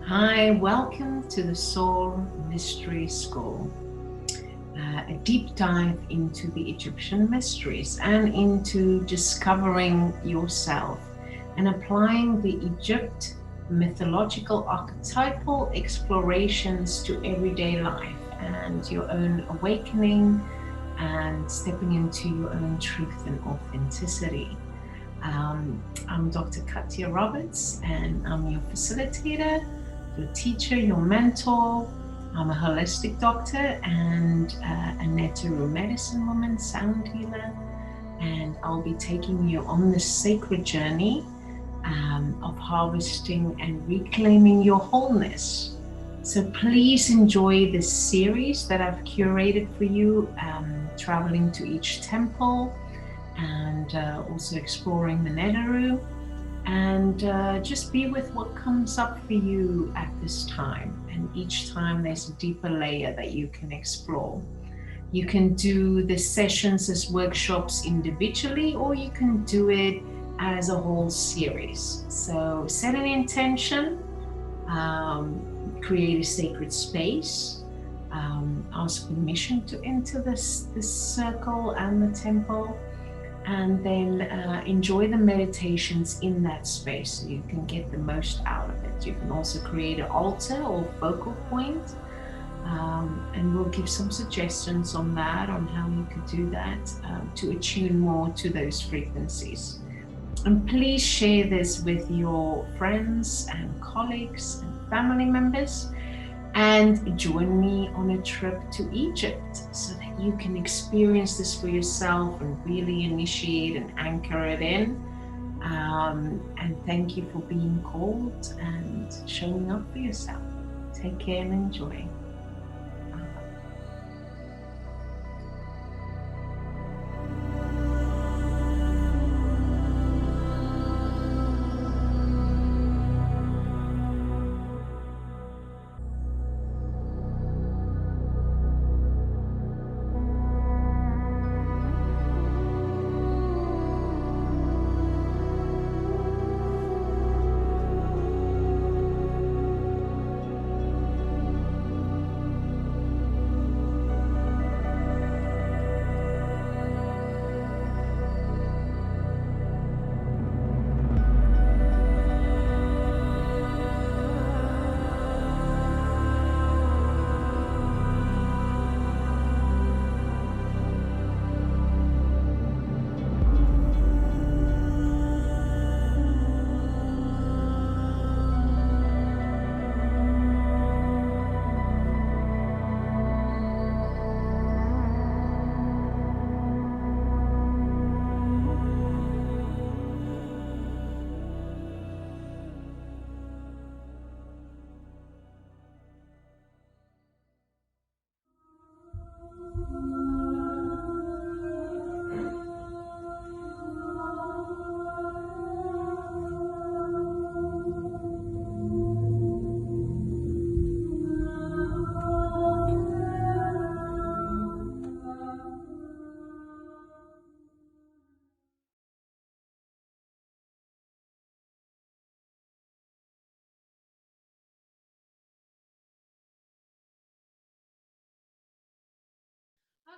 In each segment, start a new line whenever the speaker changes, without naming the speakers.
Hi, welcome to the Soul Mystery School, a deep dive into the Egyptian mysteries and into discovering yourself and applying the Egypt mythological archetypal explorations to everyday life and your own awakening and stepping into your own truth and authenticity. I'm Dr. Kathia Roberts, and I'm your facilitator, your teacher, your mentor. I'm a holistic doctor and a natural medicine woman, sound healer, and I'll be taking you on this sacred journey of harvesting and reclaiming your wholeness. So please enjoy this series that I've curated for you, traveling to each temple and also exploring the Nedaru, and just be with what comes up for you at this time. And each time there's a deeper layer that you can explore. You can do the sessions as workshops individually, or you can do it as a whole series. So set an intention, create a sacred space, ask permission to enter this circle and the temple, and then enjoy the meditations in that space so you can get the most out of it. You can also create an altar or focal point, and we'll give some suggestions on that, on how you could do that to attune more to those frequencies. And please share this with your friends and colleagues and family members, and join me on a trip to Egypt so that you can experience this for yourself and really initiate and anchor it in. And thank you for being called and showing up for yourself. Take care and enjoy.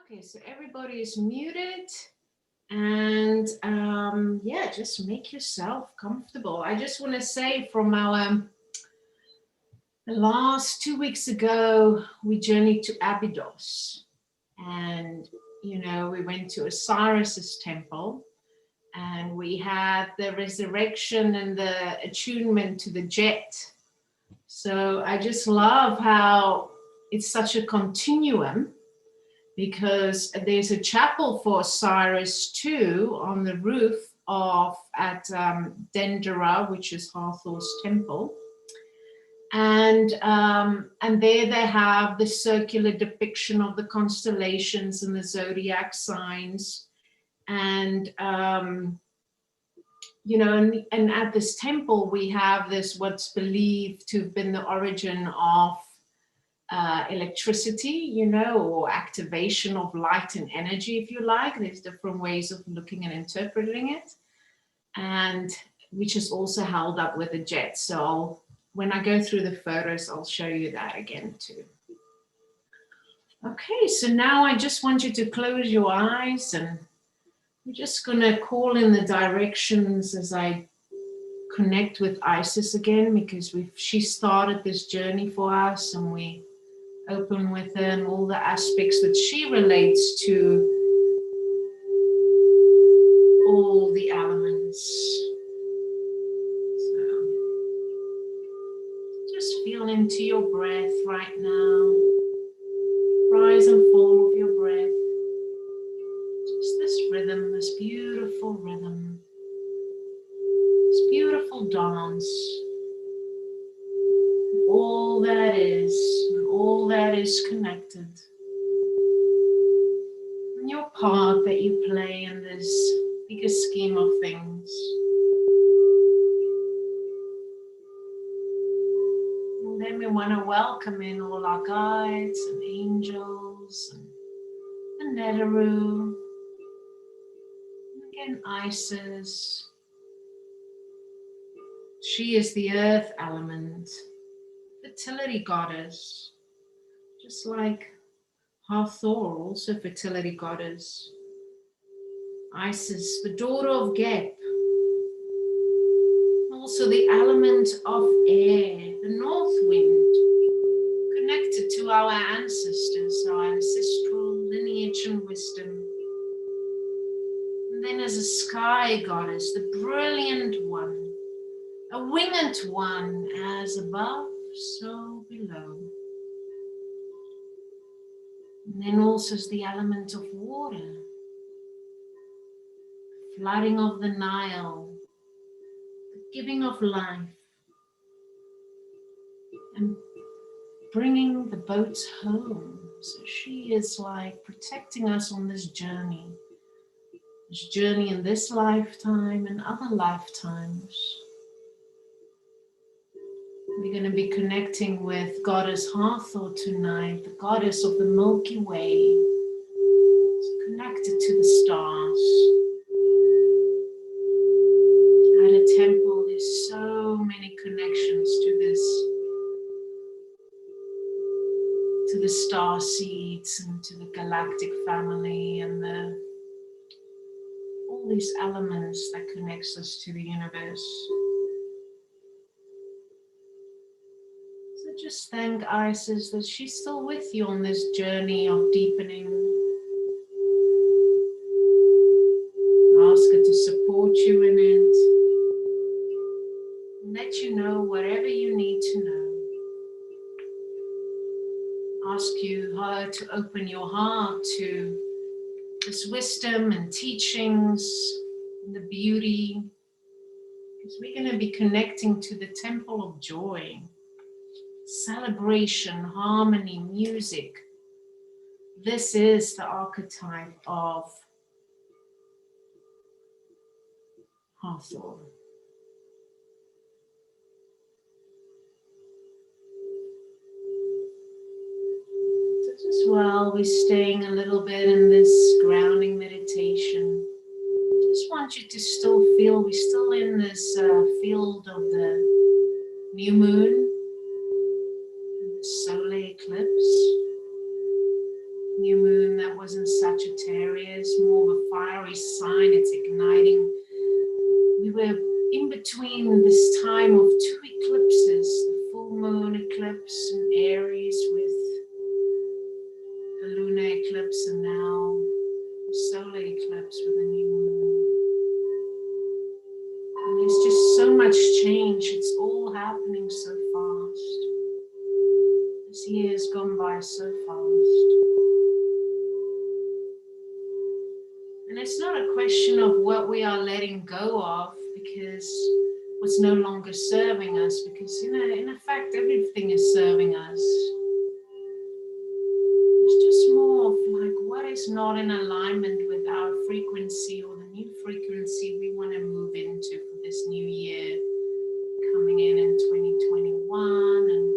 Okay, so everybody is muted, and yeah, just make yourself comfortable. I just want to say from our the last 2 weeks ago, we journeyed to Abydos, and we went to Osiris's temple, and we had the resurrection and the attunement to the jet. So I just love how it's such a continuum, because there's a chapel for Osiris too on the roof at Dendera, which is Hathor's temple. And there they have the circular depiction of the constellations and the zodiac signs. And you know, and at this temple we have this what's believed to have been the origin of electricity, you know, or activation of light and energy, if you like. There's different ways of looking and interpreting it, and which is also held up with a jet. So when I go through the photos, I'll show you that again too. Okay, so now I just want you to close your eyes, and I'm just going to call in the directions as I connect with Isis again, because she started this journey for us, and we open with her and all the aspects that she relates to all the elements. So just feel into your breath right now. Rise and fall of your breath. Just this rhythm, this beautiful rhythm. This beautiful dance. All that is, and all that is connected. And your part that you play in this bigger scheme of things. And then we want to welcome in all our guides and angels and the Dendera. Again, Isis. She is the earth element, fertility goddess, just like Hathor, also fertility goddess. Isis, the daughter of Geb, also the element of air, the north wind, connected to our ancestors, our ancestral lineage and wisdom. And then as a sky goddess, the brilliant one, a winged one, as above, so below. And then also is the element of water, flooding of the Nile, the giving of life, and bringing the boats home. So she is like protecting us on this journey in this lifetime and other lifetimes. We're going to be connecting with Goddess Hathor tonight, the goddess of the Milky Way. It's connected to the stars. At a temple, there's so many connections to the star seeds and to the galactic family and all these elements that connects us to the universe. So just thank Isis that she's still with you on this journey of deepening. Ask her to support you in it. And let you know whatever you need to know. Ask her to open your heart to this wisdom and teachings and the beauty. Because we're going to be connecting to the temple of joy. Celebration, harmony, music. This is the archetype of Hathor. So just while we're staying a little bit in this grounding meditation, I just want you to still feel we're still in this field of the new moon. Solar eclipse, new moon that was in Sagittarius, more of a fiery sign, it's igniting. We were in between this time of two eclipses, the full moon eclipse in Aries with the lunar eclipse, and now the solar eclipse with the new moon. And there's just so much change, it's all happening so fast. This year has gone by so fast. And it's not a question of what we are letting go of, because what's no longer serving us, because in effect everything is serving us. It's just more of like what is not in alignment with our frequency or the new frequency we want to move into for this new year coming in 2021, and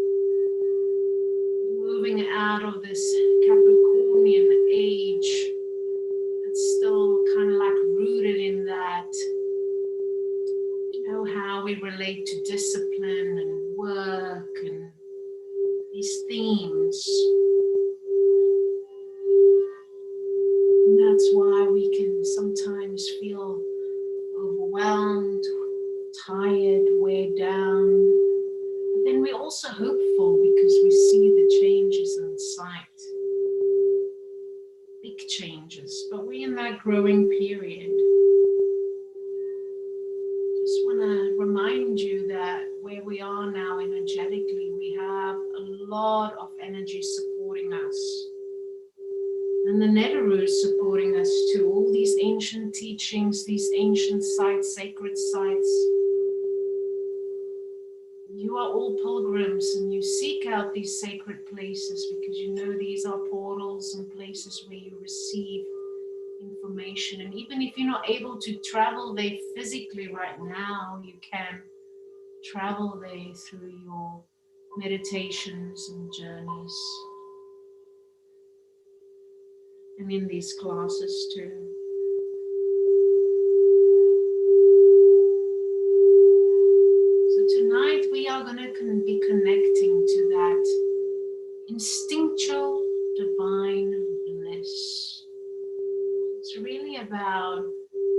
moving out of this Capricornian age that's still kind of like rooted in that, how we relate to discipline and work and these themes. And that's why we can sometimes feel overwhelmed, tired, weighed down. But then we're also hopeful because we see the changes in sight. Big changes, but we're in that growing period. Just want to remind you that where we are now energetically, we have a lot of energy supporting us. And the Netaru is supporting us too. All these ancient teachings, these ancient sites, sacred sites. You are all pilgrims and you seek out these sacred places because you know these are portals and places where you receive information. And even if you're not able to travel there physically right now, you can travel there through your meditations and journeys, and in these classes too. So tonight we are going to be connecting to that instinctual divine bliss. It's really about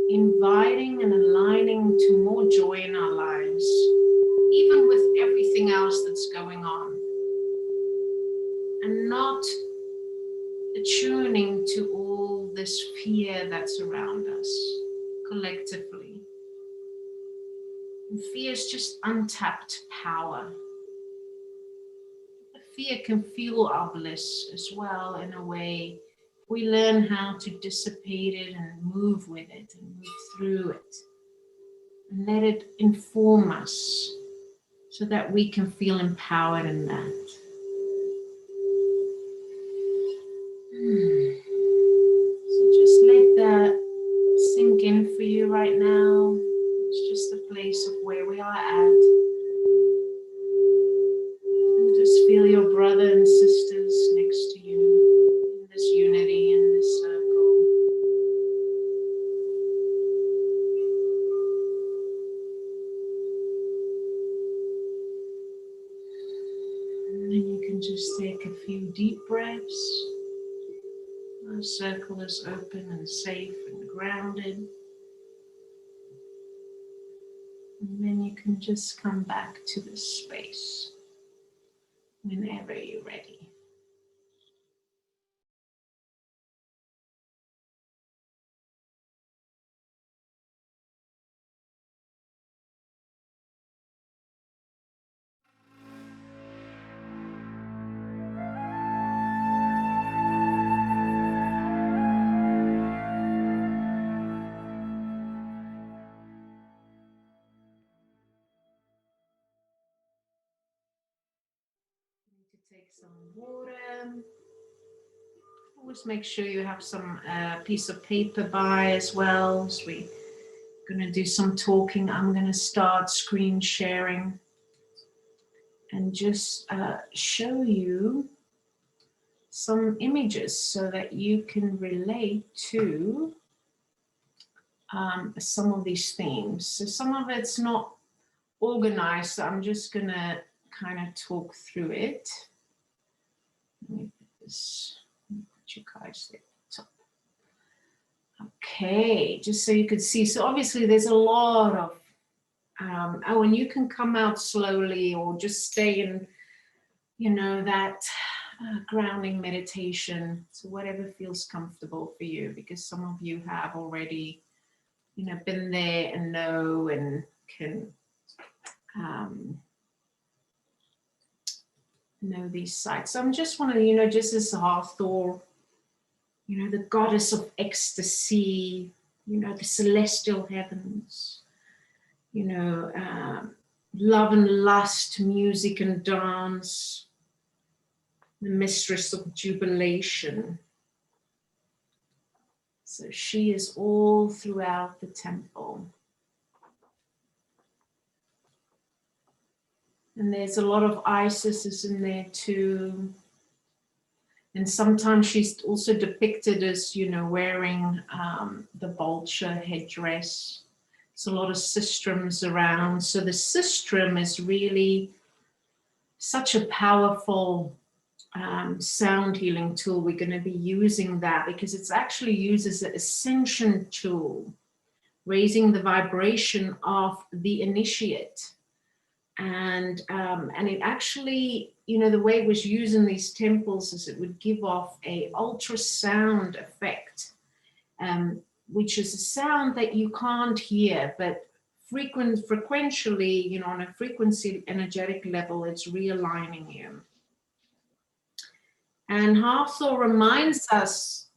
inviting and aligning to more joy in our lives, even with everything else that's going on, and not attuning to all this fear that's around us collectively. And fear is just untapped power. The fear can fuel our bliss as well in a way. We learn how to dissipate it and move with it and move through it and let it inform us so that we can feel empowered in that. So just let that sink in for you right now. It's just a place of where we are at. And just feel your brother and sisters next to you in this unity, in this circle. And then you can just take a few deep breaths. Our circle is open and safe and grounded. And then you can just come back to this space whenever you're ready. Take some water. Always make sure you have some piece of paper by as well. So we're going to do some talking. I'm going to start screen sharing and just show you some images so that you can relate to some of these themes. So some of it's not organized, so I'm just going to kind of talk through it. Let me put you guys there at the top. Okay, just so you could see. So obviously there's a lot of, and you can come out slowly or just stay in, that grounding meditation. So whatever feels comfortable for you, because some of you have already, been there and know and can know these sites. So I'm just want to, just as Hathor, the goddess of ecstasy, the celestial heavens, you know, love and lust, music and dance, the mistress of jubilation. So she is all throughout the temple. And there's a lot of Isis in there too. And sometimes she's also depicted as, you know, wearing the vulture headdress. There's a lot of sistrums around. So the sistrum is really such a powerful sound healing tool. We're going to be using that because it's actually used as an ascension tool, raising the vibration of the initiate. And it actually, you know, the way it was used in these temples is it would give off a ultrasound effect, which is a sound that you can't hear, but frequentially, you know, on a frequency energetic level, it's realigning you. And Hathor reminds us,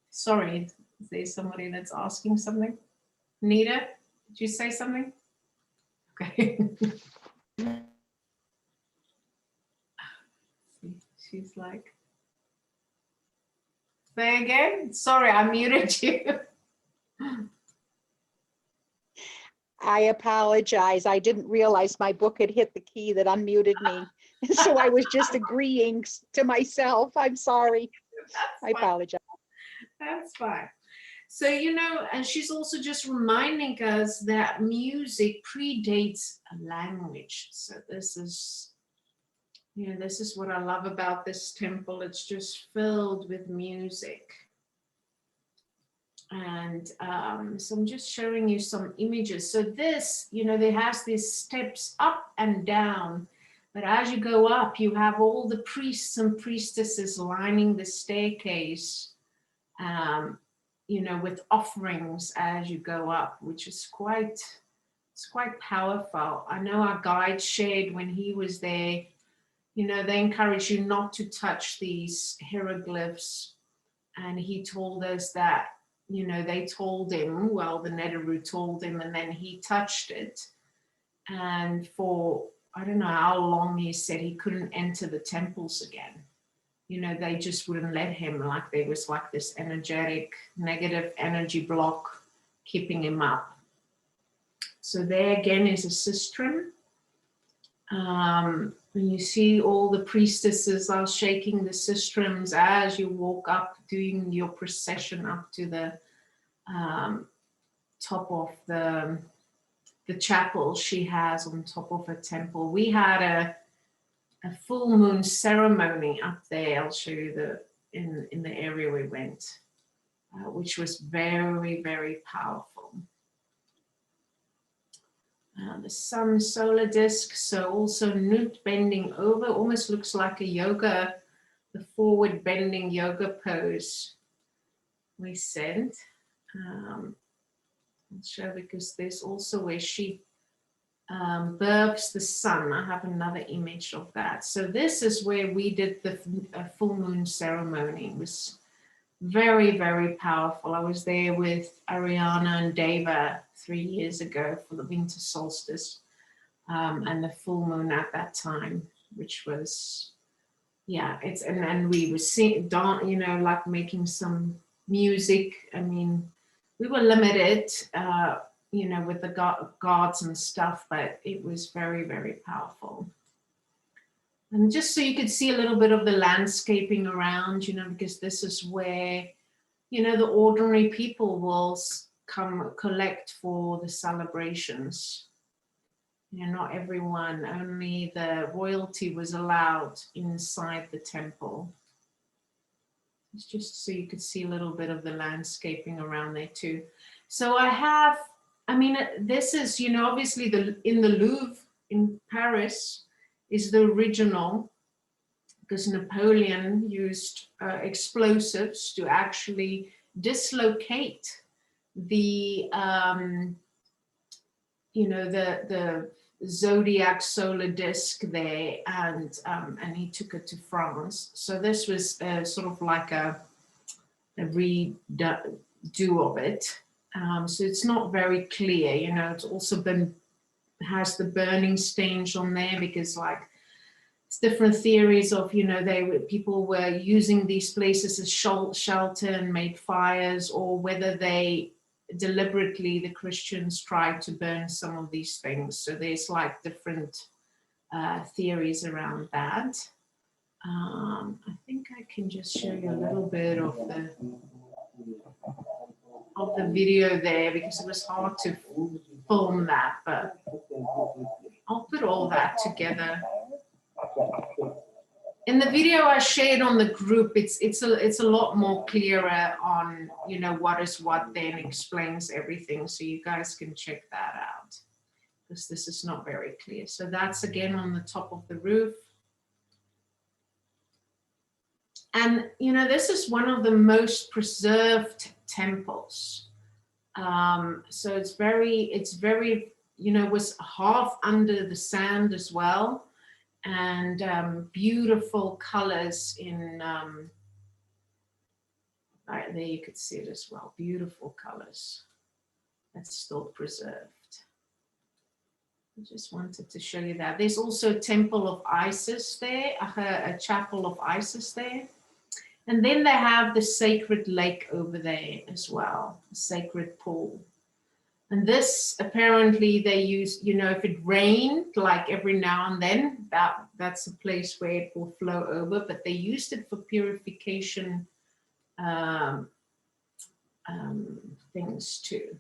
sorry, is there somebody that's asking something? Nita, did you say something? Okay. She's like, say again? Sorry, I muted you.
I apologize. I didn't realize my book had hit the key that unmuted me. So I was just agreeing to myself. I'm sorry. I apologize.
That's fine. So, you know, and she's also just reminding us that music predates a language. So this is, you know, this is what I love about this temple. It's just filled with music. And so I'm just showing you some images. So this, you know, there has these steps up and down. But as you go up, you have all the priests and priestesses lining the staircase, you know, with offerings as you go up, which is it's quite powerful. I know our guide shared when he was there, you know, they encourage you not to touch these hieroglyphs. And he told us that, you know, they told him, well, the Netaru told him, and then he touched it. And for, I don't know how long, he said he couldn't enter the temples again. You know, they just wouldn't let him, like there was like this energetic, negative energy block keeping him up. So there again is a sistrum. When you see all the priestesses are shaking the sistrums as you walk up, doing your procession up to the top of the chapel she has on top of her temple. We had a full moon ceremony up there. I'll show you in the area we went, which was very, very powerful. The sun solar disc, so also Nut bending over, almost looks like a yoga, the forward bending yoga pose we sent. I'll show because there's also where she births the sun. I have another image of that. So this is where we did the full moon ceremony. It was very, very powerful. I was there with Ariana and Deva 3 years ago for the winter solstice and the full moon at that time, which was, yeah, it's, and we were seeing, you know, like making some music. I mean, we were limited, you know, with the gods and stuff, but it was very, very powerful. And just so you could see a little bit of the landscaping around, you know, because this is where, you know, the ordinary people will come collect for the celebrations. You know, not everyone, only the royalty was allowed inside the temple. It's just so you could see a little bit of the landscaping around there too. So I mean, this is, you know, obviously in the Louvre in Paris is the original, because Napoleon used explosives to actually dislocate the, you know, the zodiac solar disc there, and he took it to France. So this was sort of like a redo of it. So it's not very clear, you know, it's also been has the burning stains on there, because like it's different theories of, you know, people were using these places as shelter and made fires, or whether they deliberately, the Christians, tried to burn some of these things. So there's like different theories around that. I think I can just show you a little bit of the video there, because it was hard to film that, but I'll put all that together. In the video I shared on the group, it's a lot more clearer on, you know, what is what, then explains everything, so you guys can check that out, because this is not very clear. So that's again on the top of the roof. And, you know, this is one of the most preserved temples. So it's very, you know, was half under the sand as well. And beautiful colors in, right there you could see it as well, beautiful colors. That's still preserved. I just wanted to show you that. There's also a temple of Isis there, a chapel of Isis there. And then they have the sacred lake over there as well, a sacred pool. And this, apparently they use, you know, if it rained, like every now and then, that's a place where it will flow over, but they used it for purification things too.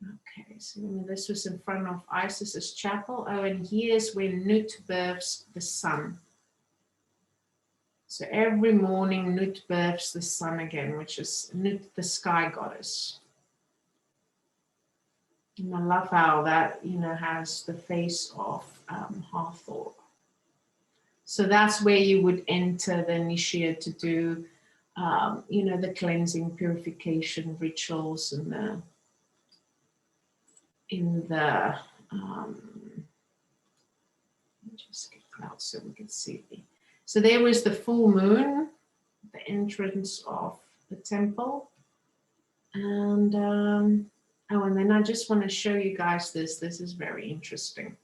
Okay, so this was in front of Isis's chapel. Oh, and here's where Nut births the sun. So every morning Nut births the sun again, which is Nut, the sky goddess. And I love how that, you know, has the face of Hathor. So that's where you would enter the initiate to do, you know, the cleansing, purification rituals, and just get out so we can see. So there was the full moon, the entrance of the temple, and oh, and then I just want to show you guys this. This is very interesting.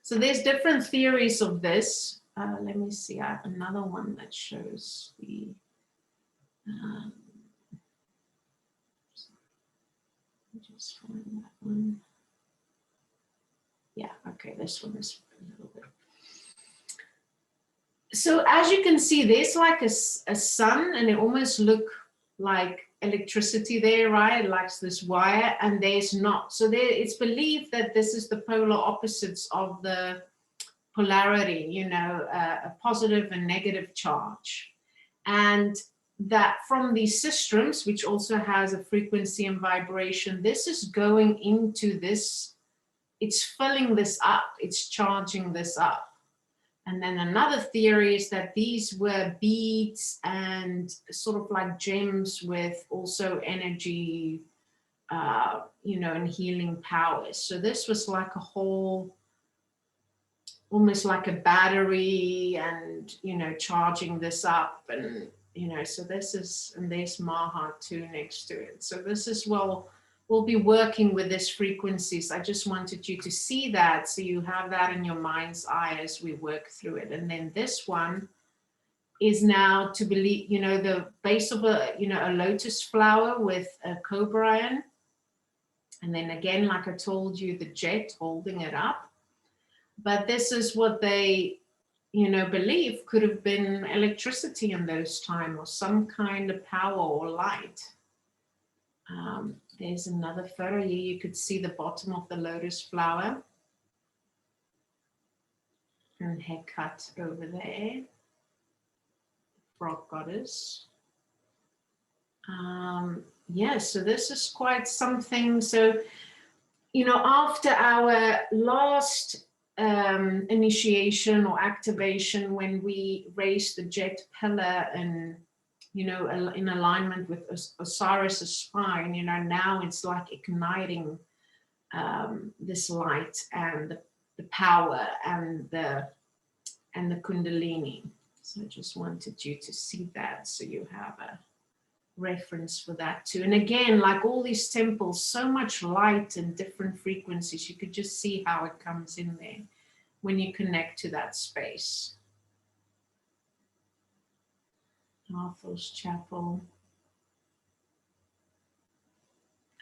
So there's different theories of this. Let me see, I have another one that shows the, just find that one. Yeah, okay, this one is a little bit. So as you can see, there's like a sun, and it almost look like electricity there, right? Like this wire, and there's not. So there, it's believed that this is the polar opposites of the polarity, you know, a positive and negative charge. And that from these systems, which also has a frequency and vibration, this is going into this, it's filling this up, it's charging this up. And then another theory is that these were beads and sort of like gems with also energy, you know, and healing powers. So this was like a whole, almost like a battery, and, you know, charging this up, and, you know, so this is, and there's Maha too next to it. So this is, well, we'll be working with these frequencies. I just wanted you to see that, so you have that in your mind's eye as we work through it. And then this one is now to believe, you know, the base of a, you know, a lotus flower with a cobra in. And then again, like I told you, the jet holding it up. But this is what they, you know, believe could have been electricity in those times, or some kind of power or light. There's another photo here. You could see the bottom of the lotus flower. And Hecate over there, frog goddess. Yeah, so this is quite something. So, you know, after our last initiation or activation, when we raised the jet pillar and, you know, in alignment with Osiris's spine, you know, now it's like igniting this light and the power and the Kundalini. So I just wanted you to see that, so you have a reference for that too. And again, like all these temples, so much light and different frequencies, you could just see how it comes in there when you connect to that space. Hathor's chapel.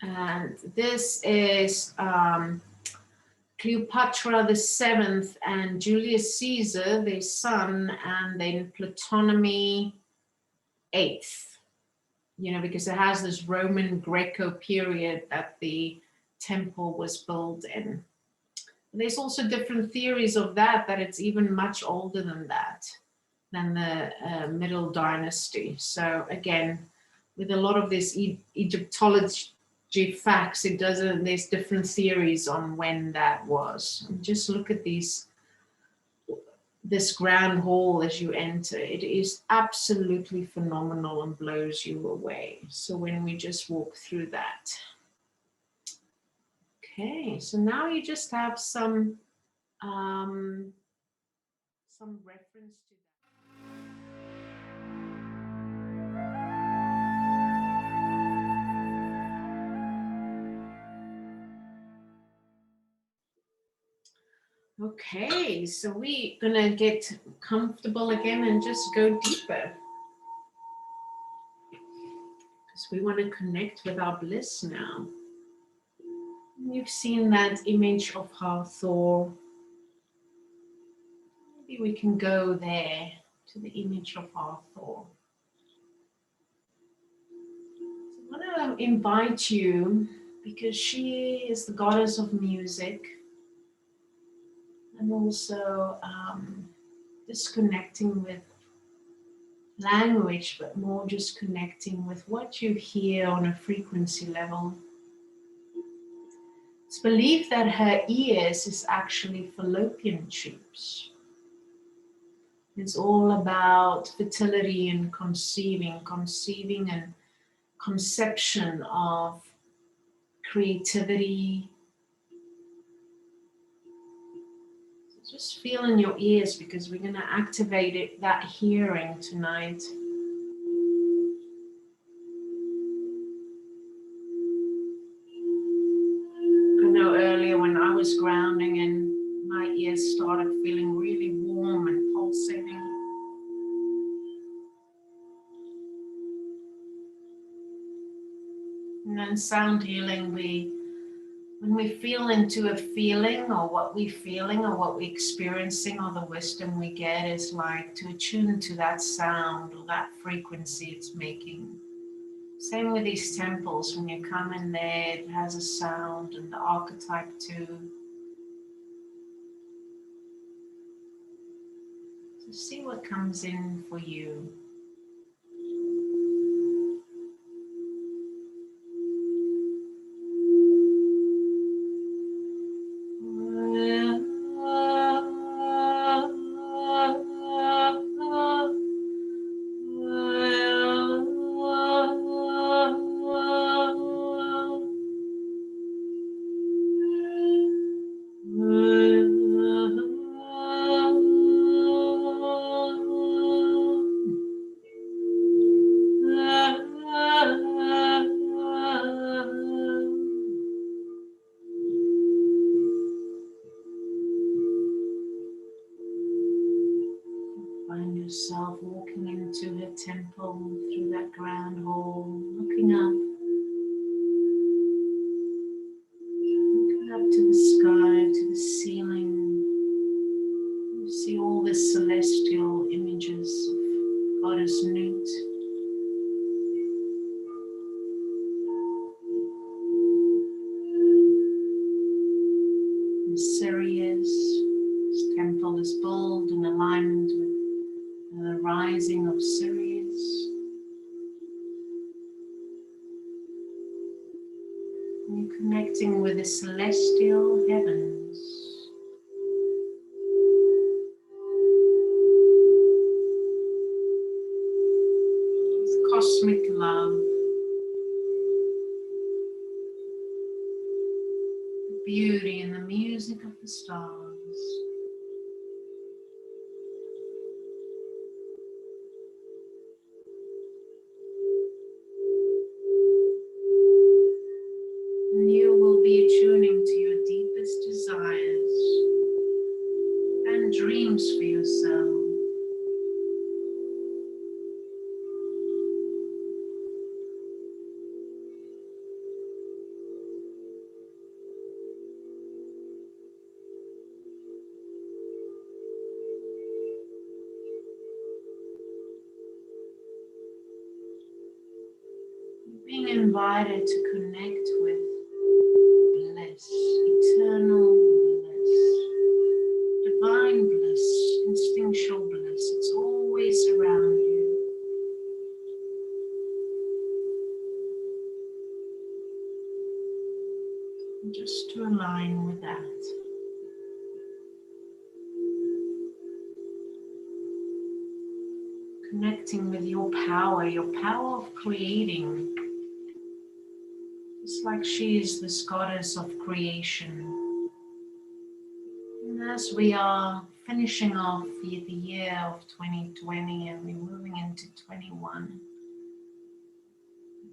And this is Cleopatra the Seventh and Julius Caesar, their son, and then Ptolemy Eighth. You know, because it has this Roman Greco period that the temple was built in. And there's also different theories of that it's even much older than that, than the Middle Dynasty. So again, with a lot of this Egyptology facts, it doesn't, there's different theories on when that was. And just look at this grand hall as you enter. It is absolutely phenomenal and blows you away. So when we just walk through that. Okay, so now you just have some reference to that. Okay, so we're gonna get comfortable again and just go deeper. Because we want to connect with our bliss now. You've seen that image of Hathor. Maybe we can go there to the image of Hathor. So I want to invite you, because she is the goddess of music, and also just connecting with language, but more just connecting with what you hear on a frequency level. It's believed that her ears is actually fallopian tubes. It's all about fertility and conceiving and conception of creativity. So just feel in your ears, because we're going to activate that hearing tonight. I know earlier when I was grounding and my ears started feeling really warm and pulsating. And then sound healing, when we feel into a feeling or what we're feeling or what we're experiencing or the wisdom we get is like to attune to that sound or that frequency it's making. Same with these temples, when you come in there, it has a sound, and the archetype too. So see what comes in for you. Yourself walking into her temple through that grand hall, looking up to the sky, to the ceiling. You see all the celestial images of Goddess Nut. And Sirius, this temple is built in alignment with the rising of Sirius. And you're connecting with the celestial heavens. With cosmic love. The beauty and the music of the stars. dreams for yourself. Being invited to connect with bliss, eternal bliss, divine bliss, instinctual bliss. It's always around you. And just to align with that. Connecting with your power of creating. It's like she is this goddess of creation. And as we are finishing off the year of 2020 and we're moving into 21,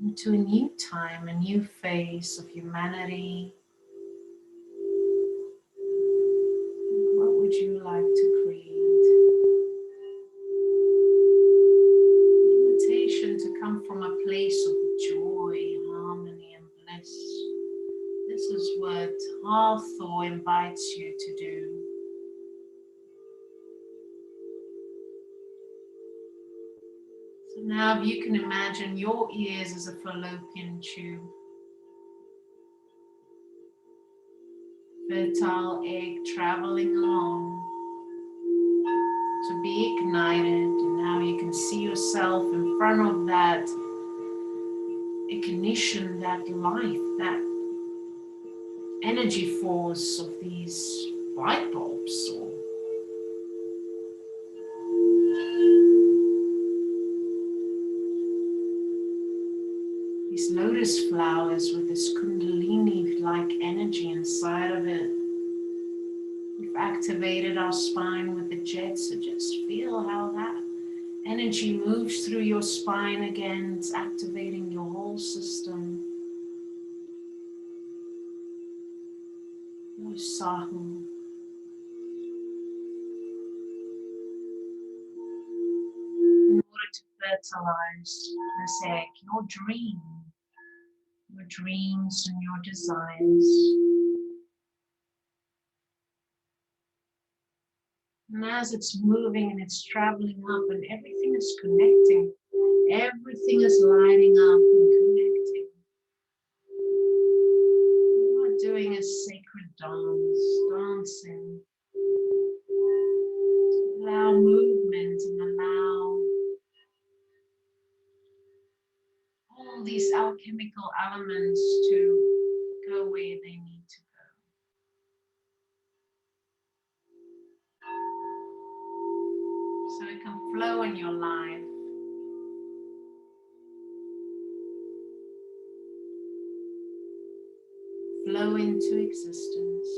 into a new time, a new phase of humanity, what would you like to create? An invitation to come from a place of joy, harmony, and bliss. This is what Hathor invites you to do. So now if you can imagine your ears as a fallopian tube, fertile egg traveling along to be ignited, and now you can see yourself in front of that ignition, that life, that energy force of these light bulbs or these lotus flowers with this kundalini-like energy inside of it. We've activated our spine with the jet, so just feel how that energy moves through your spine again. It's activating your whole system. Your sahu. In order to fertilize this egg, your dreams and your desires. And as it's moving and it's traveling up and everything is connecting, everything is lighting up and connecting. You are doing a sacred dance, dancing. Allow movement and allow all these alchemical elements to go where they need to go. So it can flow in your life. Flow into existence.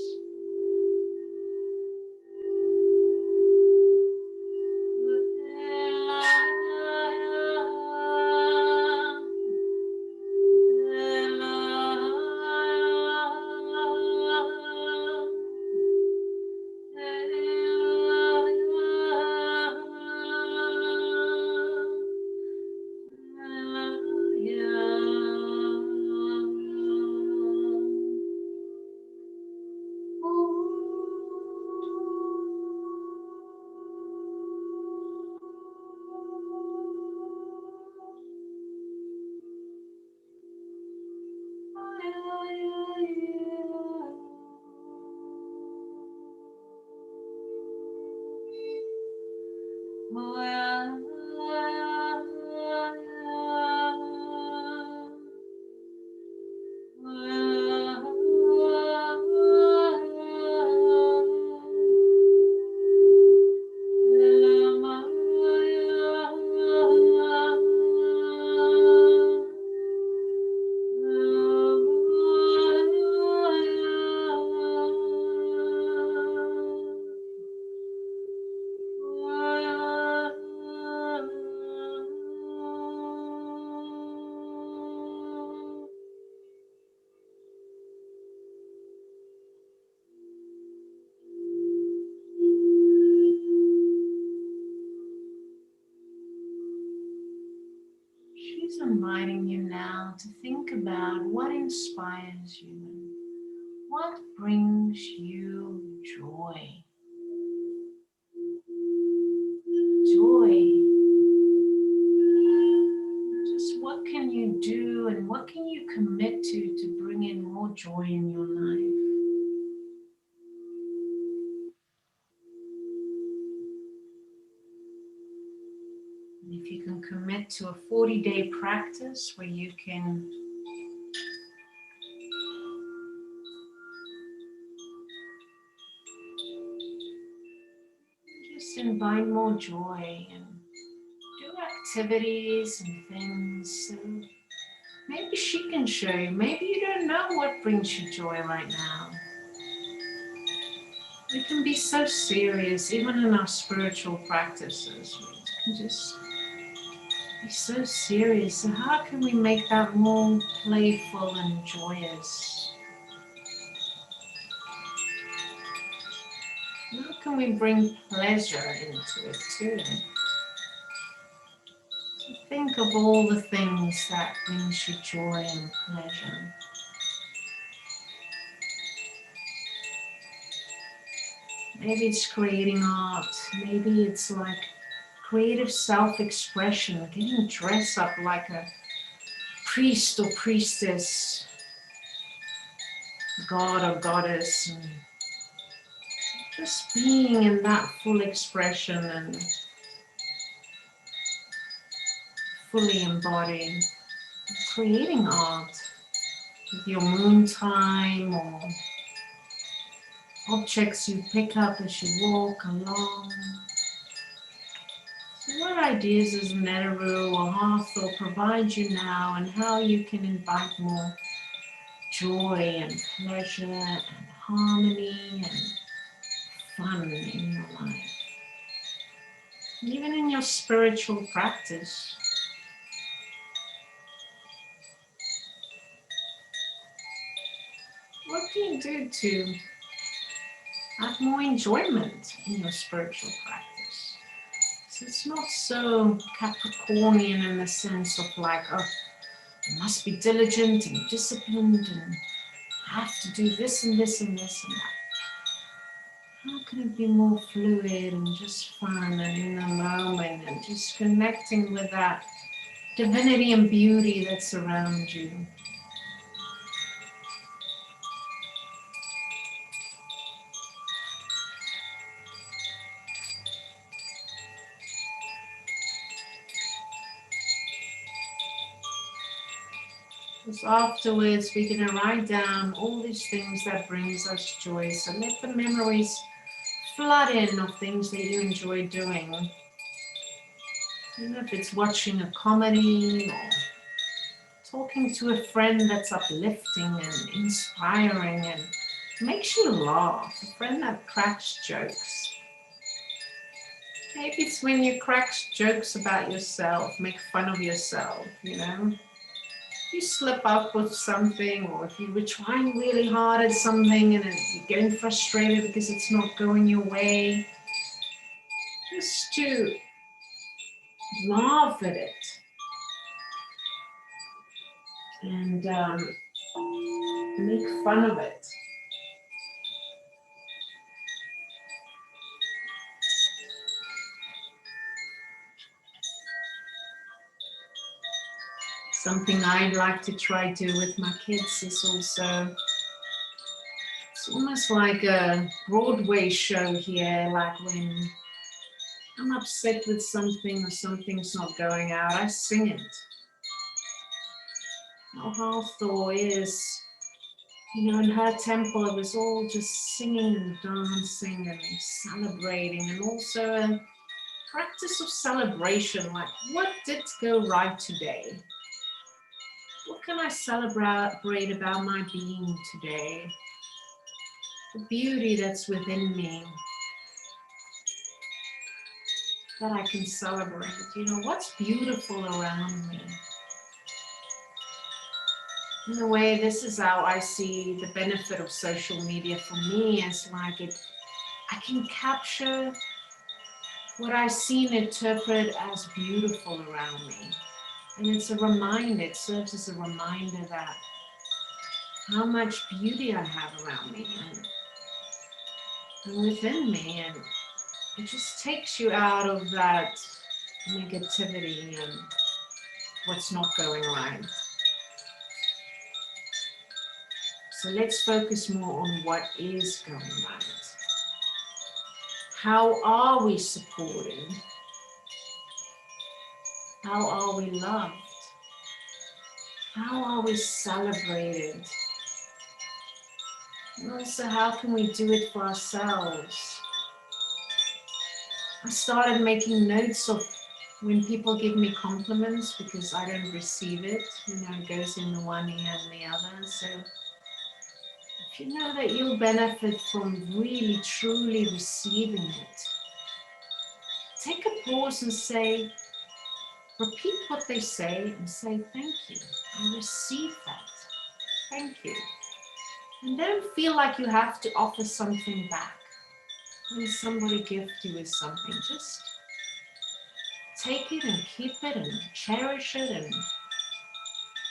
inviting you now to think about what inspires you, what brings you joy. Joy. Just what can you do and what can you commit to bring in more joy in your life? And if you can commit to a 40-day practice where you can just invite more joy and do activities and things. So maybe she can show you. Maybe you don't know what brings you joy right now. We can be so serious, even in our spiritual practices. We can just be so serious. So how can we make that more playful and joyous? How can we bring pleasure into it too? So think of all the things that brings you joy and pleasure. Maybe it's creating art. Maybe it's like creative self-expression, getting dressed up like a priest or priestess, god or goddess, and just being in that full expression and fully embodied, creating art with your moon time or objects you pick up as you walk along. So what ideas does Dendera or Hathor provide you now, and how you can invite more joy and pleasure and harmony and fun in your life? Even in your spiritual practice. What can you do to have more enjoyment in your spiritual practice? So it's not so Capricornian in the sense of like, oh, you must be diligent and disciplined and have to do this and this and this and that. How can it be more fluid and just fun and in the moment and just connecting with that divinity and beauty that's around you? Because afterwards we're going to write down all these things that brings us joy. So let the memories flood in of things that you enjoy doing. You know, if it's watching a comedy or talking to a friend that's uplifting and inspiring and makes you laugh, a friend that cracks jokes. Maybe it's when you crack jokes about yourself, make fun of yourself, you know. If you slip up with something, or if you were trying really hard at something and you're getting frustrated because it's not going your way, just to laugh at it and make fun of it. Something I'd like to try to do with my kids is also, it's almost like a Broadway show here, like when I'm upset with something or something's not going out, I sing it. Our Hathor is, you know, in her temple it was all just singing and dancing and celebrating, and also a practice of celebration, like what did go right today? What can I celebrate about my being today? The beauty that's within me that I can celebrate. You know, what's beautiful around me? In a way, this is how I see the benefit of social media for me, as like I can capture what I see and interpret as beautiful around me. And it's a reminder, it serves as a reminder that how much beauty I have around me and within me, and it just takes you out of that negativity and what's not going right. So let's focus more on what is going right. How are we supported? How are we loved? How are we celebrated? And also, how can we do it for ourselves? I started making notes of when people give me compliments because I don't receive it. You know, it goes in the one ear and the other. So if you know that you'll benefit from really, truly receiving it, take a pause and say, repeat what they say and say, thank you. I receive that. Thank you. And don't feel like you have to offer something back. When somebody gifts you with something, just take it and keep it and cherish it and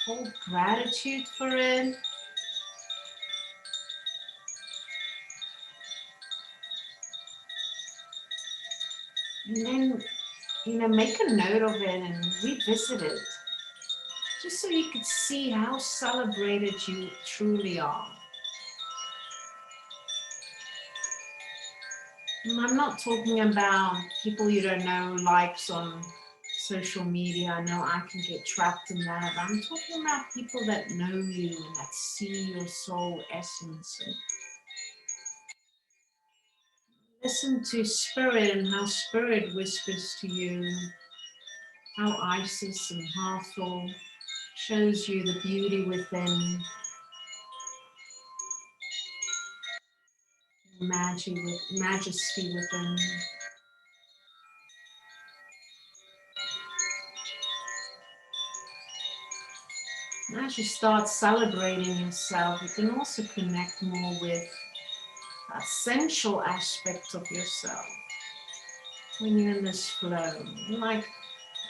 hold gratitude for it. And then, you know, make a note of it and revisit it, just so you could see how celebrated you truly are. And I'm not talking about people you don't know, likes on social media. I know I can get trapped in that. I'm talking about people that know you and that see your soul essence. And listen to spirit and how spirit whispers to you, how Isis and Hathor shows you the beauty within, majesty within. And as you start celebrating yourself, you can also connect more with that sensual aspect of yourself. When you're in this flow, you're like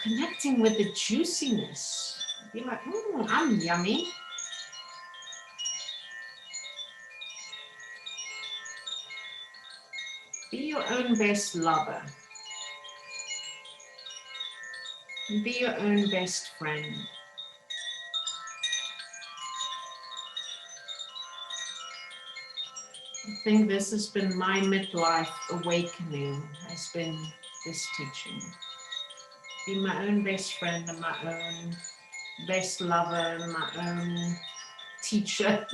connecting with the juiciness. You're like, I'm yummy. Be your own best lover. Be your own best friend. I think this has been my midlife awakening, has been this teaching. Be my own best friend and my own best lover and my own teacher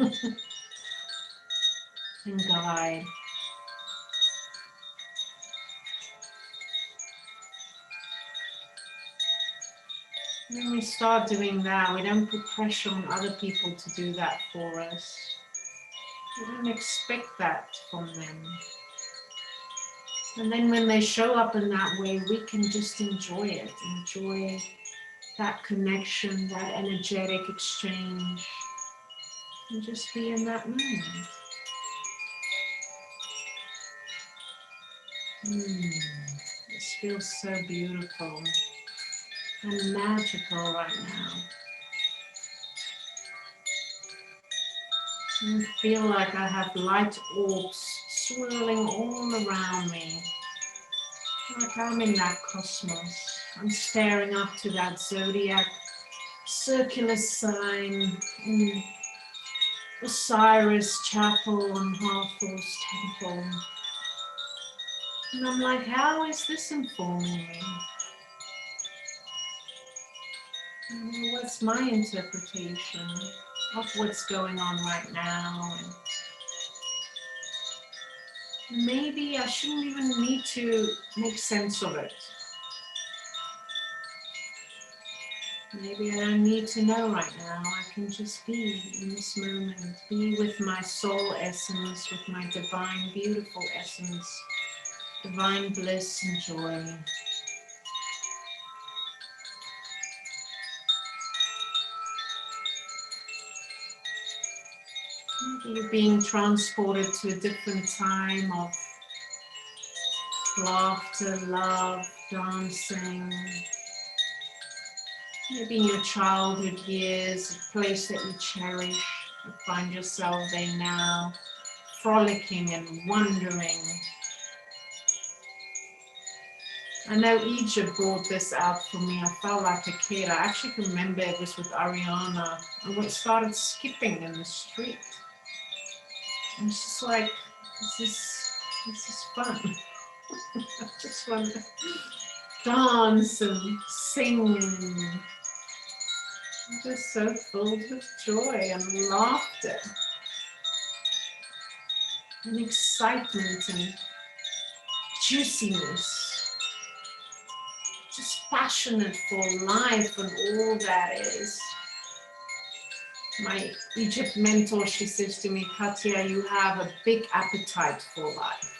and guide. When we start doing that, we don't put pressure on other people to do that for us. We don't expect that from them. And then when they show up in that way, we can just enjoy it, enjoy that connection, that energetic exchange, and just be in that moment. This feels so beautiful and magical right now. I feel like I have light orbs swirling all around me, like I'm in that cosmos. I'm staring up to that zodiac circular sign in Osiris chapel and Hathor's temple. And I'm like, how is this informing me? What's my interpretation of what's going on right now? And maybe I shouldn't even need to make sense of it. Maybe I don't need to know right now. I can just be in this moment, be with my soul essence, with my divine, beautiful essence, divine bliss and joy. Maybe you're being transported to a different time of laughter, love, dancing, Maybe in your childhood years, a place that you cherish. You find yourself there now, frolicking and wondering. I know Egypt brought this out for me. I felt like a kid. I actually can remember it was with Ariana. And we started skipping in the street. And it's just like, this is fun. I just want to dance and sing. I'm just so filled with joy and laughter and excitement and juiciness. Just passionate for life and all that is. My Egypt mentor, she says to me, Kathia, you have a big appetite for life.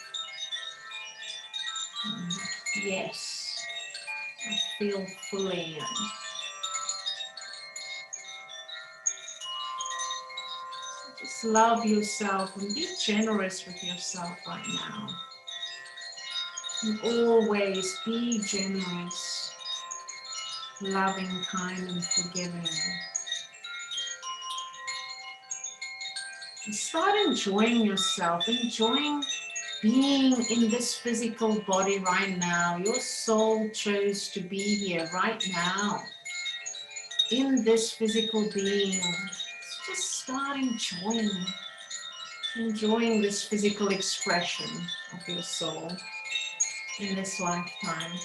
Yes, I feel fully in. Just love yourself and be generous with yourself right now. And always be generous, loving, kind, and forgiving. And start enjoying yourself, enjoying being in this physical body right now. Your soul chose to be here right now, in this physical being. Just start enjoying this physical expression of your soul in this lifetime.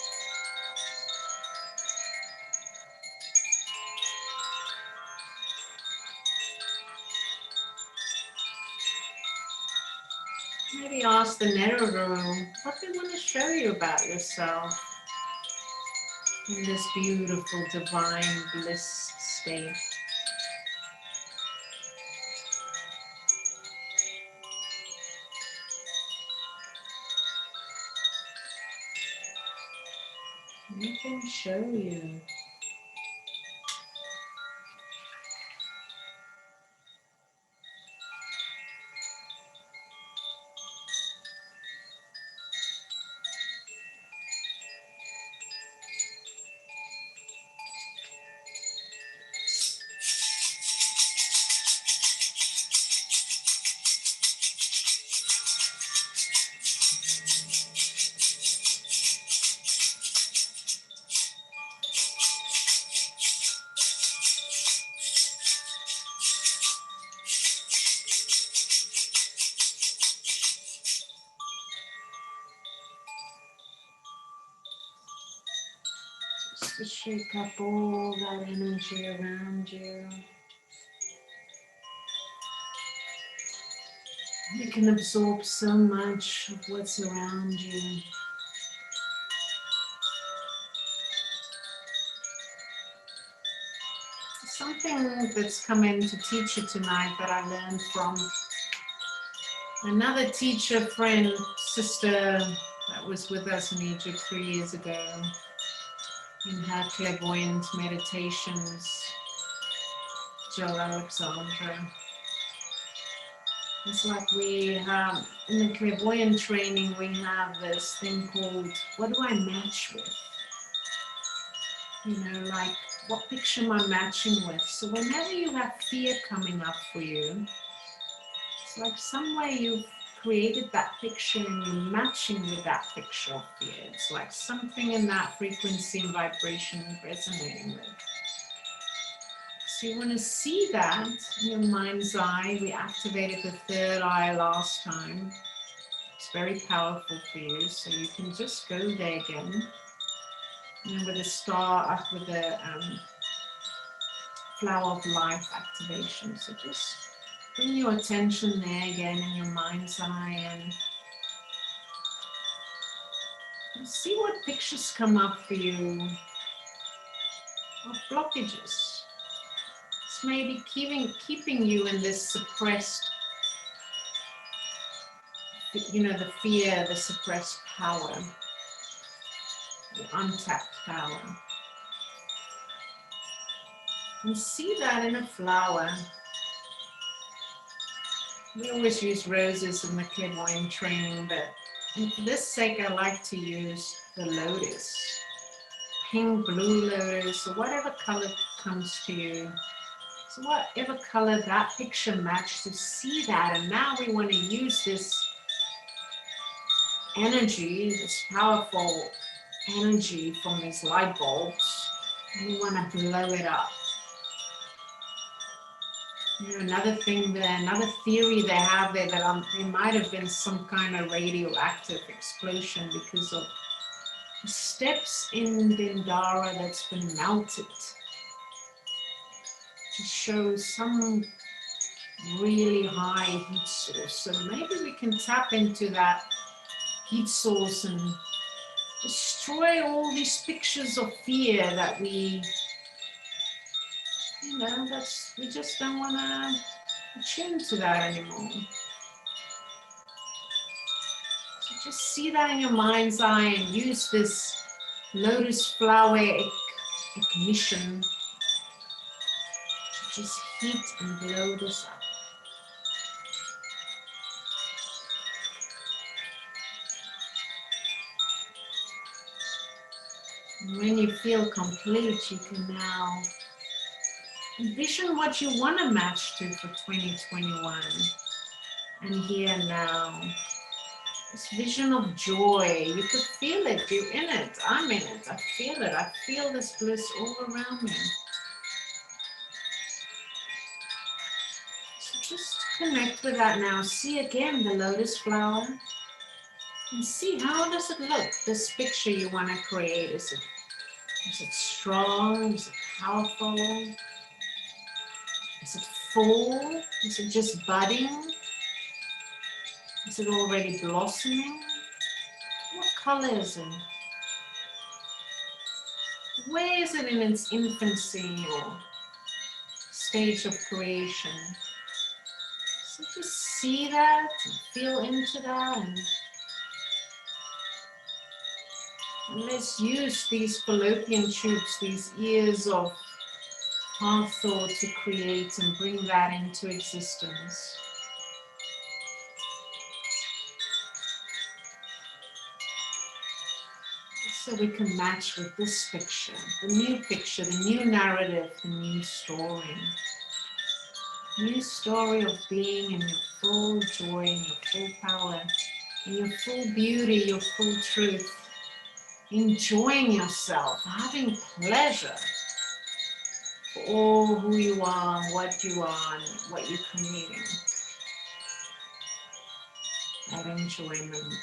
Maybe ask the Neruru what they want to show you about yourself in this beautiful divine bliss state. They can show you. Just to shake up all that energy around you. You can absorb so much of what's around you. Something that's come in to teach you tonight that I learned from another teacher, friend, sister that was with us in Egypt 3 years ago in her clairvoyant meditations, Jill Alexandra. It's like we have, in the clairvoyant training, we have this thing called, what do I match with? You know, like, what picture am I matching with? So whenever you have fear coming up for you, it's like some way you've created that picture and you're matching with that picture of fear. It's like something in that frequency and vibration resonating with. So you want to see that in your mind's eye. We activated the third eye last time. It's very powerful for you. So you can just go there again. And with the star, with the flower of life activation. So just bring your attention there again in your mind's eye and see what pictures come up for you of blockages. It's maybe keeping you in this suppressed, you know, the fear, the suppressed power, the untapped power. And see that in a flower. We always use roses in the clairvoyant training, but for this sake, I like to use the lotus pink, blue lotus, or whatever color comes to you. So whatever color that picture matched, to see that. And now we want to use this energy, this powerful energy from these light bulbs, and we want to blow it up. You know, another thing there, another theory they have there, that there might have been some kind of radioactive explosion because of the steps in Dendera that's been melted. It shows some really high heat source. So maybe we can tap into that heat source and destroy all these pictures of fear that we, you know, we just don't want to attune to that anymore. So just see that in your mind's eye and use this lotus flower ignition to just heat and blow this up. And when you feel complete, you can now envision what you want to match to for 2021. And here now, this vision of joy, you could feel it, you're in it, I'm in it, I feel it, I feel this bliss all around me. So just connect with that now. See again the lotus flower and see, how does it look, this picture you want to create. Is it strong? Is it powerful? Is it full? Is it just budding? Is it already blossoming? What color is it? Where is it in its infancy or stage of creation? So just see that and feel into that, and let's use these fallopian tubes, these ears of Hathor, to create and bring that into existence. So we can match with this picture, the new narrative, the new story. New story of being in your full joy, in your full power, in your full beauty, your full truth. Enjoying yourself, having pleasure for all who you are, what you are, and what you're creating. That enjoyment.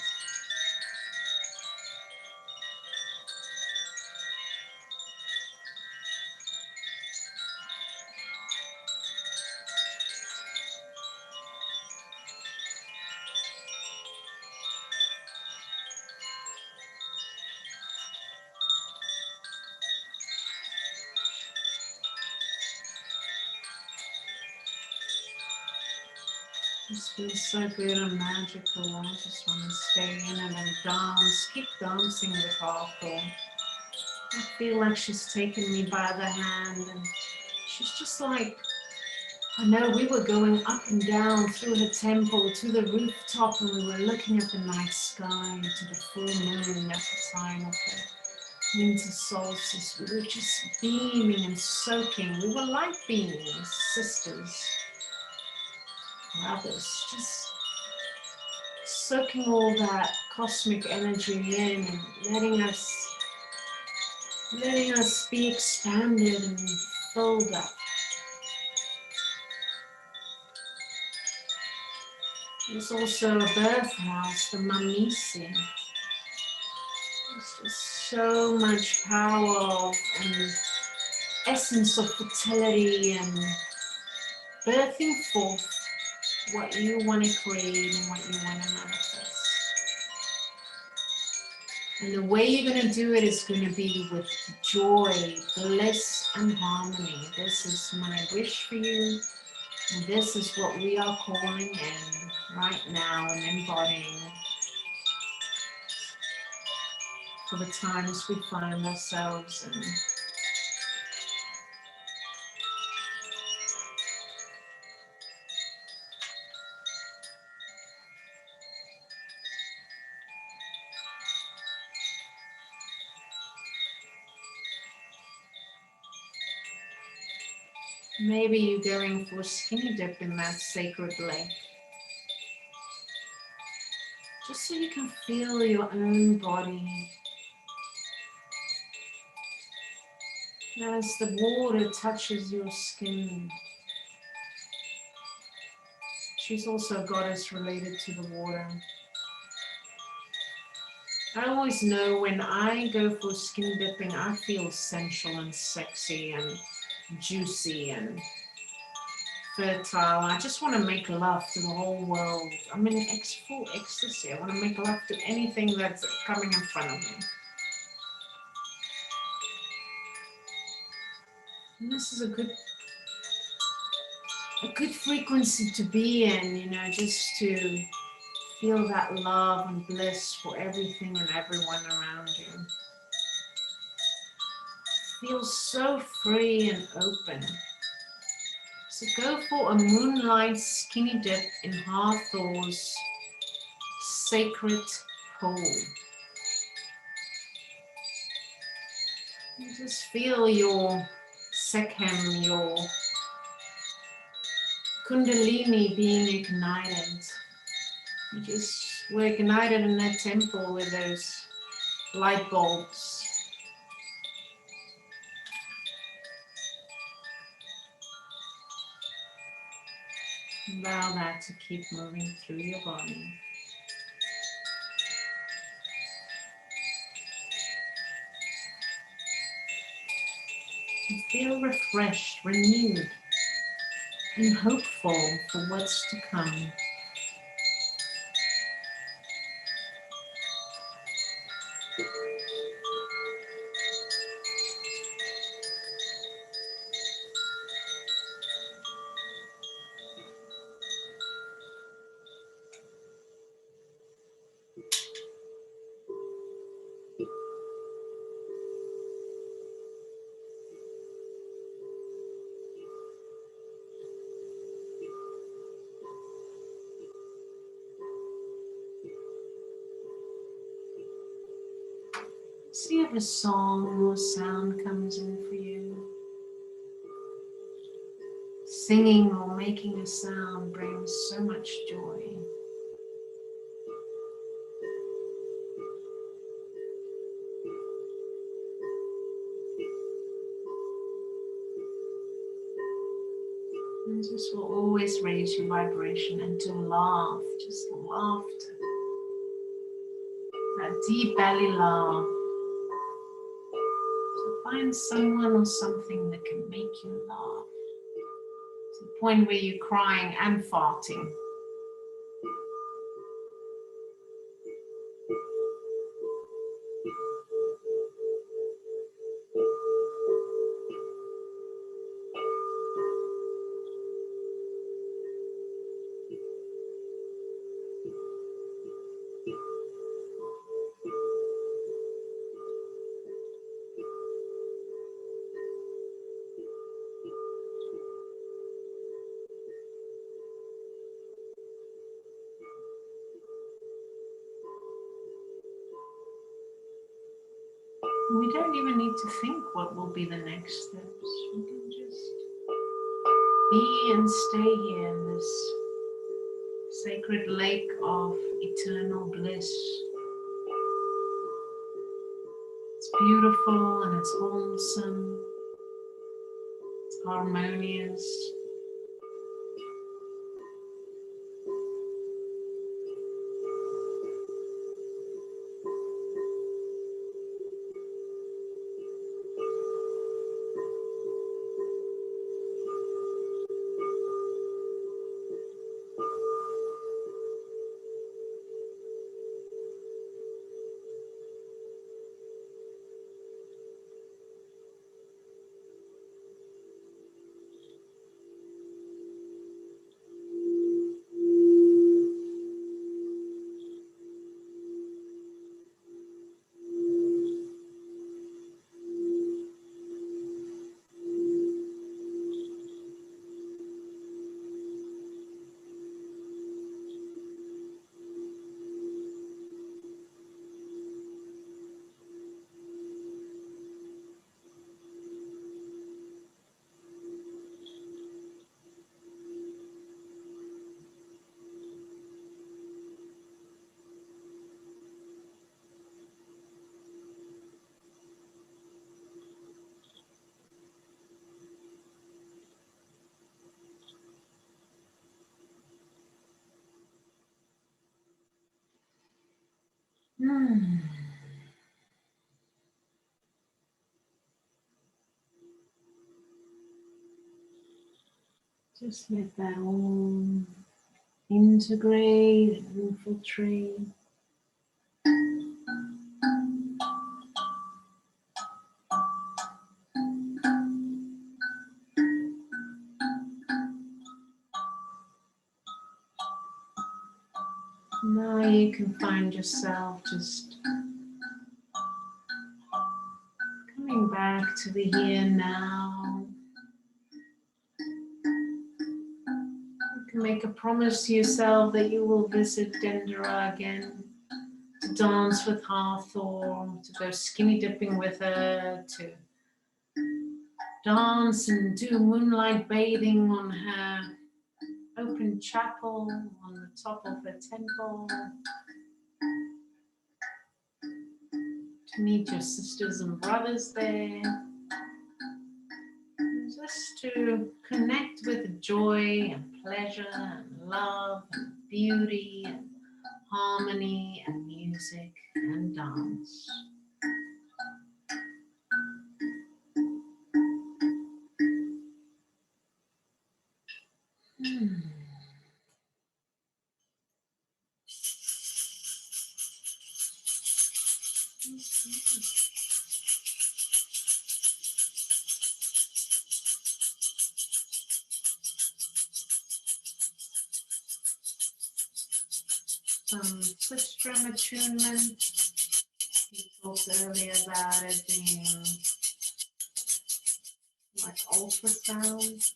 This feels so good and magical. I just want to stay in it and dance, keep dancing with Hathor. I feel like she's taken me by the hand, and she's just like, I know we were going up and down through her temple to the rooftop, and we were looking at the night sky, to the full moon at the time of the winter solstice. We were just beaming and soaking. We were like beings, sisters, brothers, just soaking all that cosmic energy in and letting us be expanded and filled up. There's also a birth house, the Mamisi. There's just so much power and essence of fertility and birthing forth what you want to create and what you want to manifest. And the way you're going to do it is going to be with joy, bliss, and harmony. This is my wish for you. And this is what we are calling in right now and embodying for the times we find ourselves in. Maybe you're going for a skinny dip in that sacred lake. Just so you can feel your own body as the water touches your skin. She's also a goddess related to the water. I always know when I go for skin dipping, I feel sensual and sexy and juicy and fertile. I just want to make love to the whole world. I'm in full ecstasy. I want to make love to anything that's coming in front of me. And this is a good frequency to be in, you know, just to feel that love and bliss for everything and everyone around you. Feel so free and open. So go for a moonlight skinny dip in Hathor's sacred pool. You just feel your sekhem, your kundalini being ignited. We're ignited in that temple with those light bulbs. Allow that to keep moving through your body. And feel refreshed, renewed, and hopeful for what's to come. See if a song or sound comes in for you. Singing or making a sound brings so much joy. And this will always raise your vibration. And to laugh, just laughter. That deep belly laugh. So find someone or something that can make you laugh. To the point where you're crying and farting. We don't even need to think what will be the next steps. We can just be and stay here in this sacred lake of eternal bliss. It's beautiful and it's wholesome. It's harmonious. Just let that all integrate and infiltrate. Now you can find yourself just coming back to the here and now. You can make a promise to yourself that you will visit Dendera again, to dance with Hathor, to go skinny dipping with her, to dance and do moonlight bathing on her open chapel on the top of the temple, to meet your sisters and brothers there, just to connect with joy and pleasure and love and beauty and harmony and music and dance. Some foot drum attunement. We talked earlier about it being like ultrasound.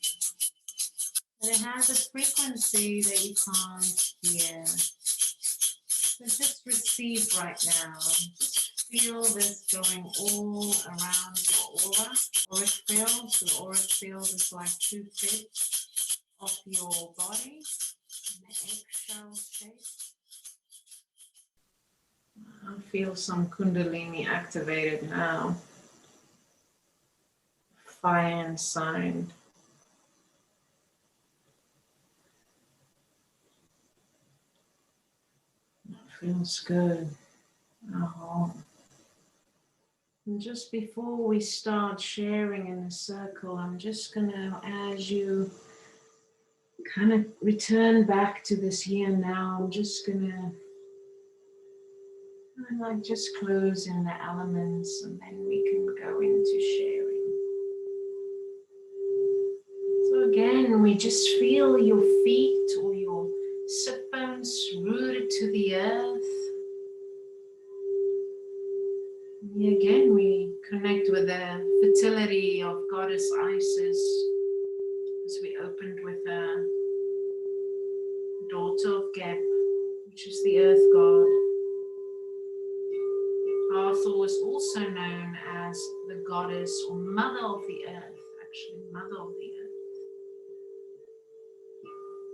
But it has a frequency that you can't hear. So just receive right now. Just feel this going all around your aura. Auric field. The auric field is like 2/5 of your body in the eggshell shape. I feel some Kundalini activated now. Fire inside. Feels good. And just before we start sharing in the circle, I'm just gonna, as you kind of return back to this here now, I'm just gonna like just close in the elements and then we can go into sharing. So again, we just feel your feet or your sit bones rooted to the earth. Again, we connect with the fertility of Goddess Isis as we opened with the daughter of Geb, which is the earth god. Hathor was also known as the goddess or mother of the earth, actually mother of the earth.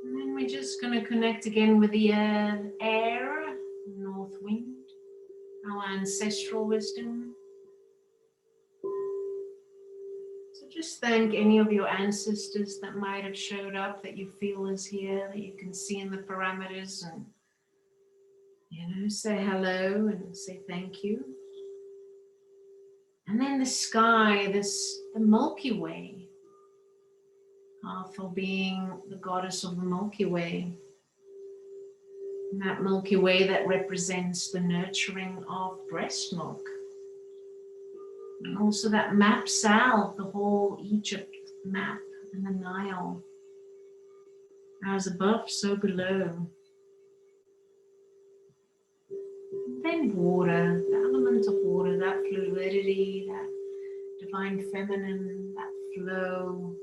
And then we're just going to connect again with the air, north wind, our ancestral wisdom. So just thank any of your ancestors that might have showed up that you feel is here, that you can see in the parameters, and say hello and say thank you. And then the sky, the Milky Way, Hathor being the goddess of the Milky Way. And that Milky Way that represents the nurturing of breast milk. And also that maps out the whole Egypt map and the Nile. As above, so below. And then water, the element of water, that fluidity, that divine feminine, that flow.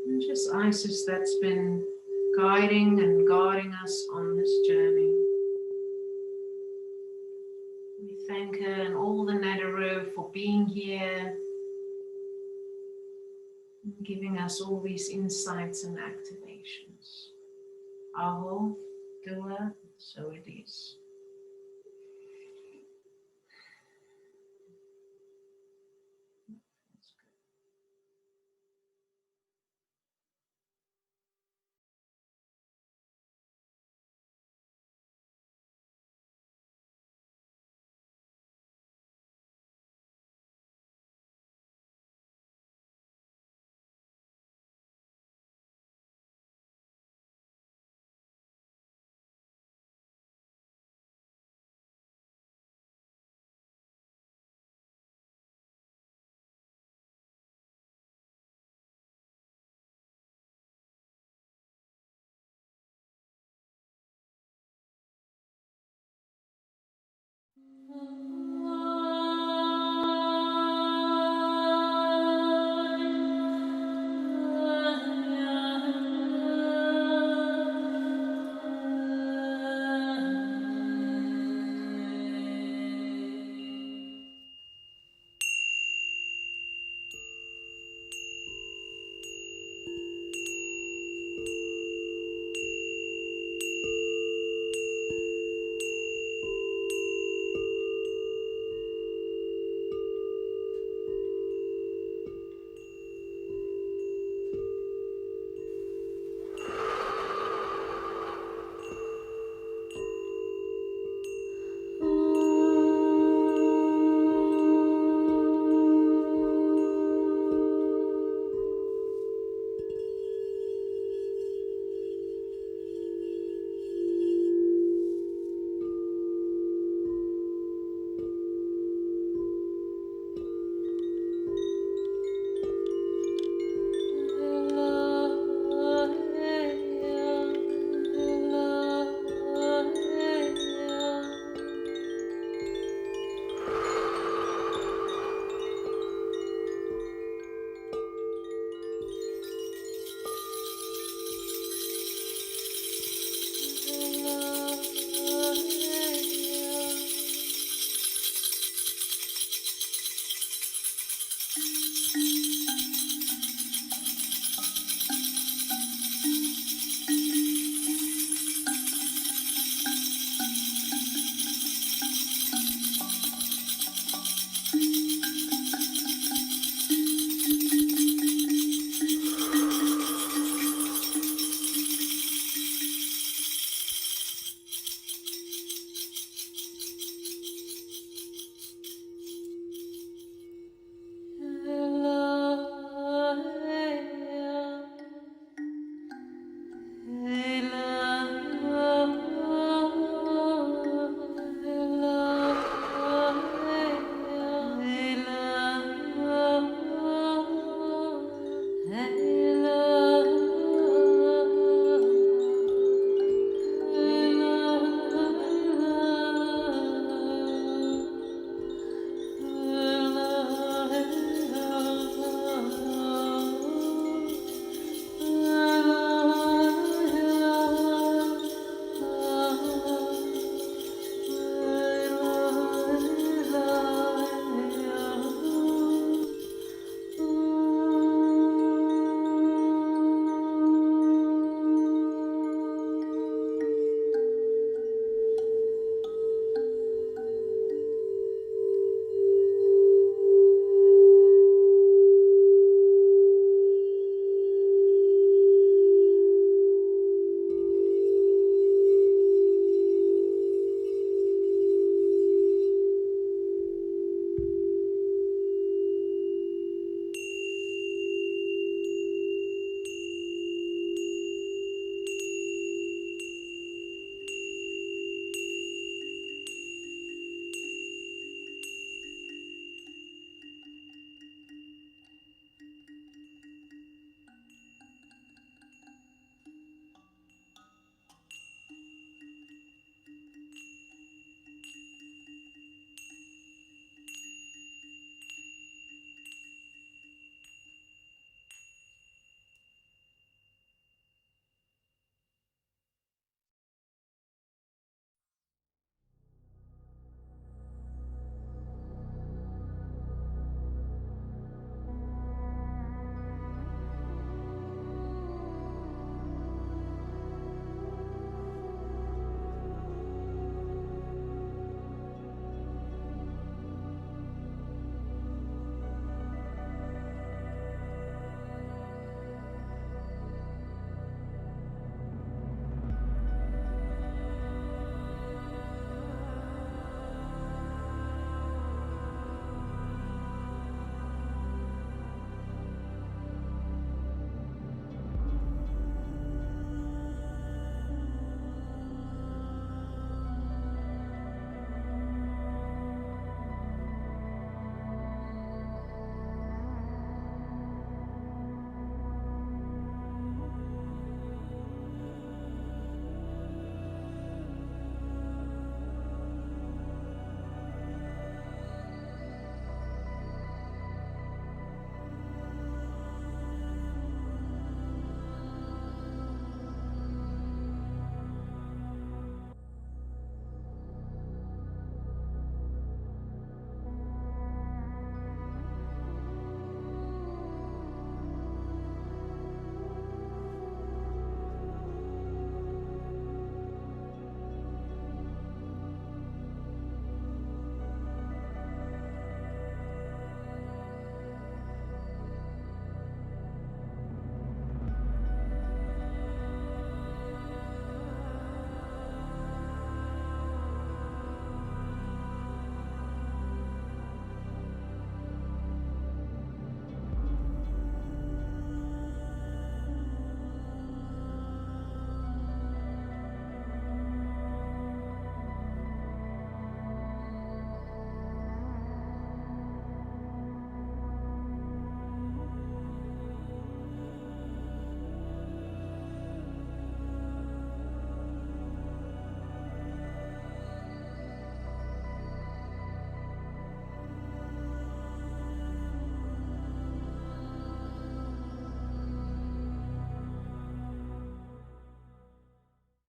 And just Isis that's been guiding and guarding us on this journey. We thank her and all the Nadaru for being here and giving us all these insights and activations. Aho, Dua, so it is.